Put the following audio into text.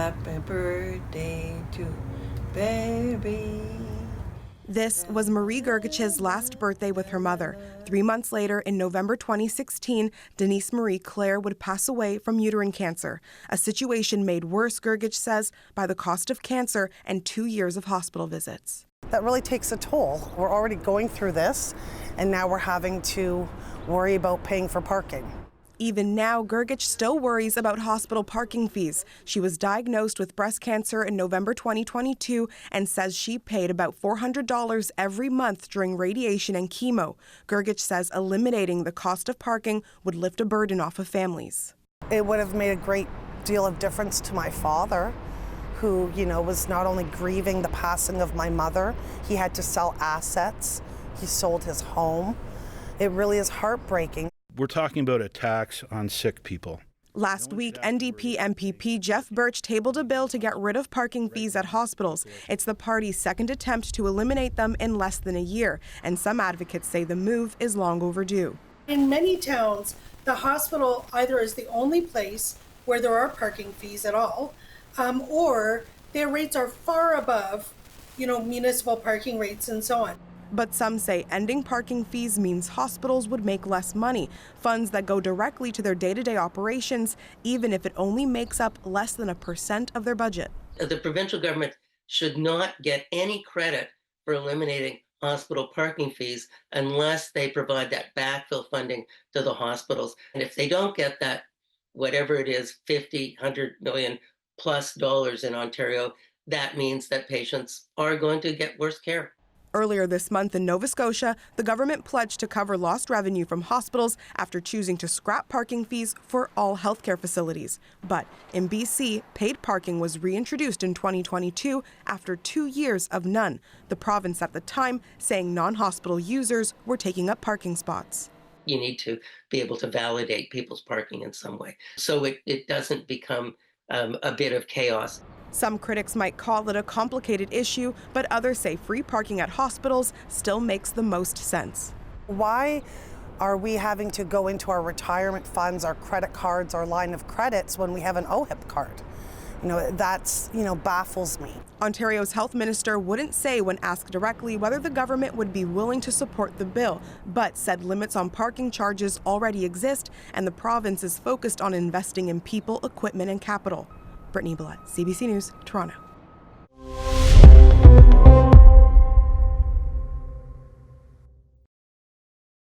Happy birthday to baby. This was Marie Gergich's last birthday with her mother. 3 months later, in November 2016, Denise Marie Claire would pass away from uterine cancer, a situation made worse, Gergich says, by the cost of cancer and 2 years of hospital visits. That really takes a toll. We're already going through this, and now we're having to worry about paying for parking. Even now, Gergich still worries about hospital parking fees. She was diagnosed with breast cancer in November 2022 and says she paid about $400 every month during radiation and chemo. Gergich says eliminating the cost of parking would lift a burden off of families. It would have made a great deal of difference to my father, who, was not only grieving the passing of my mother, he had to sell assets. He sold his home. It really is heartbreaking. We're talking about a tax on sick people. Last week, NDP MPP Jeff Birch tabled a bill to get rid of parking fees at hospitals. It's the party's second attempt to eliminate them in less than a year, and some advocates say the move is long overdue. In many towns, the hospital either is the only place where there are parking fees at all, or their rates are far above, municipal parking rates and so on. But some say ending parking fees means hospitals would make less money, funds that go directly to their day-to-day operations, even if it only makes up less than 1% of their budget. The provincial government should not get any credit for eliminating hospital parking fees unless they provide that backfill funding to the hospitals. And if they don't get that, whatever it is, $50, $100 million plus dollars in Ontario, that means that patients are going to get worse care. Earlier this month in Nova Scotia, the government pledged to cover lost revenue from hospitals after choosing to scrap parking fees for all healthcare facilities. But in BC, paid parking was reintroduced in 2022 after 2 years of none, the province at the time saying non-hospital users were taking up parking spots. You need to be able to validate people's parking in some way so it doesn't become a bit of chaos. Some critics might call it a complicated issue, but others say free parking at hospitals still makes the most sense. Why are we having to go into our retirement funds, our credit cards, our line of credits when we have an OHIP card? That's, baffles me. Ontario's health minister wouldn't say when asked directly whether the government would be willing to support the bill, but said limits on parking charges already exist and the province is focused on investing in people, equipment, and capital. Britnei, CBC News, Toronto.